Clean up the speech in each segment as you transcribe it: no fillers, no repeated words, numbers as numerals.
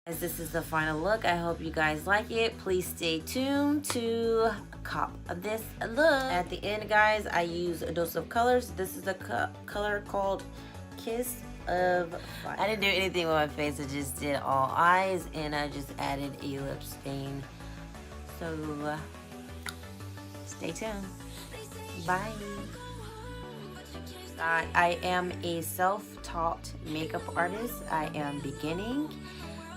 As this is the final look, I hope you guys like it. Please stay tuned to cop this look. At the end, guys, I use a dose of colors. This is the color called Kiss of Fire. I didn't do anything with my face. I just did all eyes, and I just added a lip stain. So stay tuned. Bye. I am a self-taught makeup artist. I am beginning.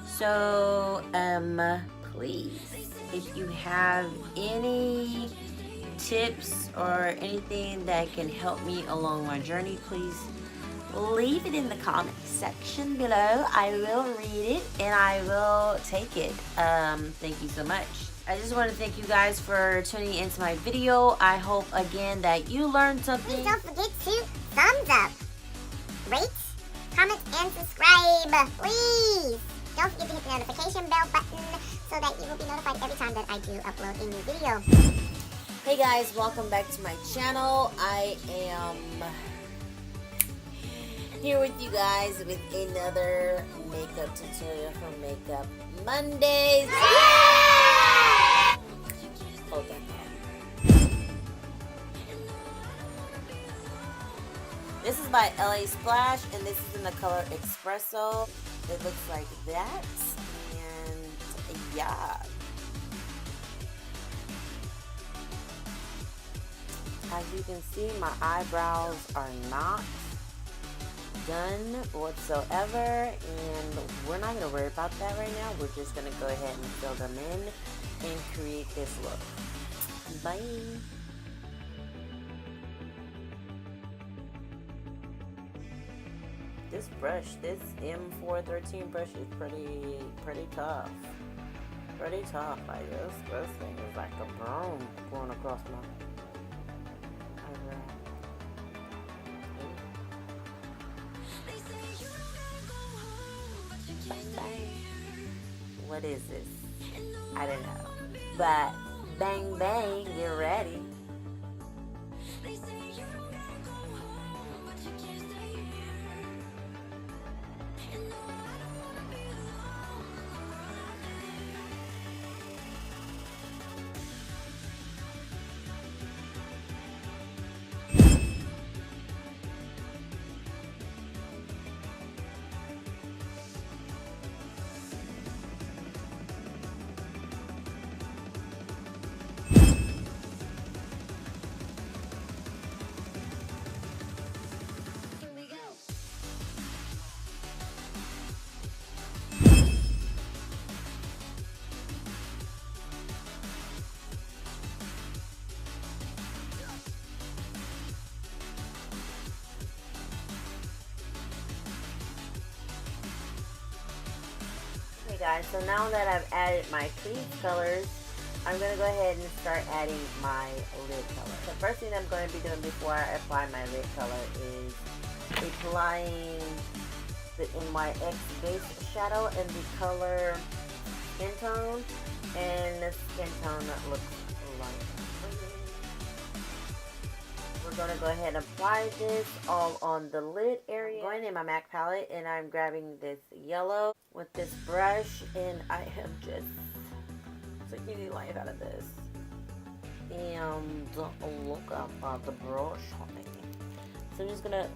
So, please, if you have any tips or anything that can help me along my journey, please leave it in the comment section below. I will read it and I will take it. Thank you so much. I just want to thank you guys for tuning into my video. I hope again that you learned something. Please don't forget to thumbs up, rate, comment, and subscribe. Please don't forget to hit the notification bell button so that you will be notified every time that I do upload a new video. Hey guys, welcome back to my channel. I am here with you guys with another makeup tutorial for Makeup Mondays. Hold that thought. This is by LA Splash, and this is in the color Espresso. It looks like that, and yeah. As you can see, my eyebrows are not done whatsoever, and we're not going to worry about that right now. We're just going to go ahead and fill them in and create this look. Bye. This brush, this M413 brush is pretty tough. Pretty tough. Like this thing is like a broom going across my eyebrow. Bang bang. What is this? I don't know. But bang bang, get ready. Guys, so now that I've added my crease colors, I'm going to go ahead and start adding my lid color. The first thing I'm going to be doing before I apply my lid color is applying the NYX base shadow in the color Skin Tone, and the Skin Tone looks like. We're going to go ahead and apply this all on the lid area. I'm going in my MAC palette, and I'm grabbing this yellow with this brush, and I am just taking the life out of this. And look at the brush, honey. So I'm just going to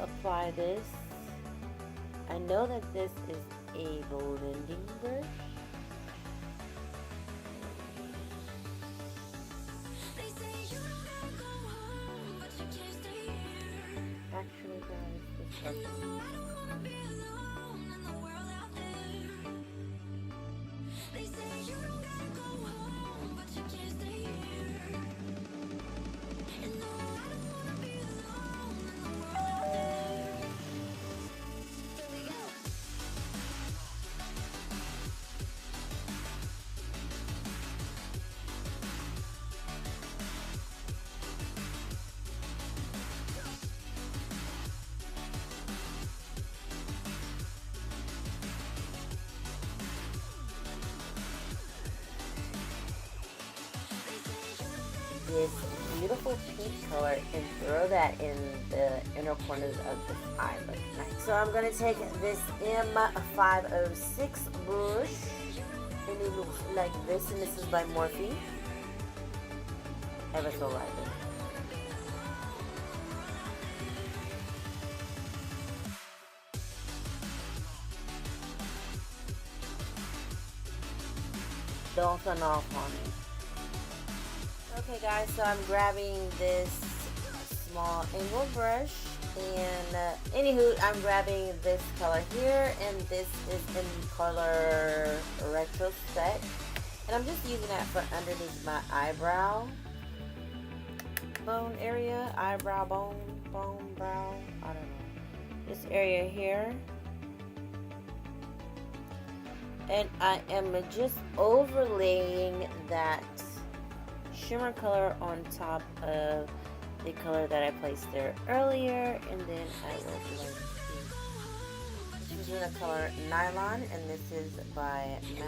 apply this. I know that this is a blending brush. Actually, guys, this beautiful pink color and throw that in the inner corners of this eye. Look nice. So I'm going to take this M506 brush, and it looks like this, and this is by Morphe. Ever so lightly. Don't turn off on me. Okay guys, so I'm grabbing this small angle brush, and anywho, I'm grabbing this color here, and this is in color Retrospect, and I'm just using that for underneath my eyebrow bone area, eyebrow bone, brow, I don't know, this area here. And I am just overlaying that shimmer color on top of the color that I placed there earlier, and then I will blend these. This is in the color Nylon, and this is by MAC.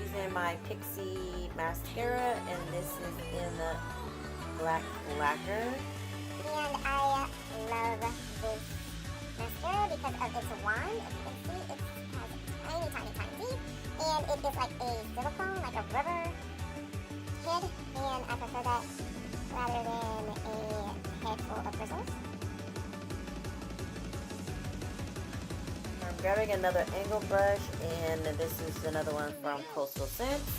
Using my Pixie mascara, and this is in the black lacquer. And I love this mascara because of its wand. As you can see, it has tiny teeth, and it is like a silicone, like a rubber head, and I prefer that rather than a head full of bristles. I'm grabbing another angle brush, and this is another one from Coastal Scents,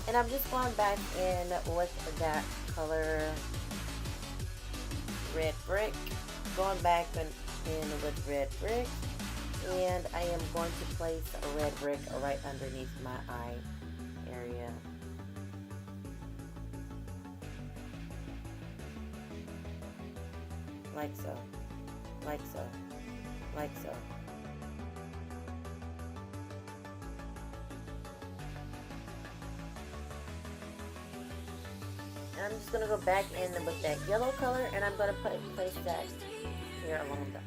and I'm just going back in with that color Red Brick, going back in with Red Brick, and I am going to place a red brick right underneath my eye area. Like so, like so, like so. I'm just going to go back in with that yellow color, and I'm going to place that here along the eye.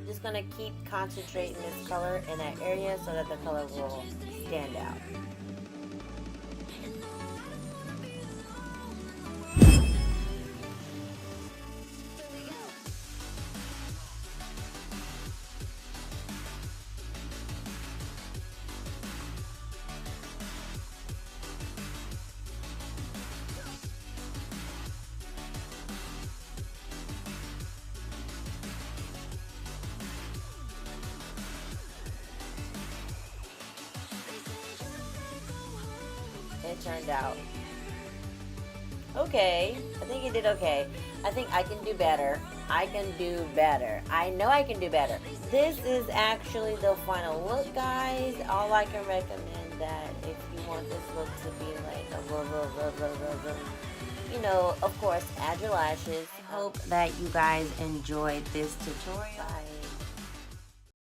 Just going to keep concentrating this color in that area so that the color will stand out. It turned out okay. I think it did okay. I think I can do better. I can do better. I know I can do better. This is actually the final look, guys. All I can recommend that if you want this look to be like a you know, of course, add your lashes. I hope that you guys enjoyed this tutorial. Bye.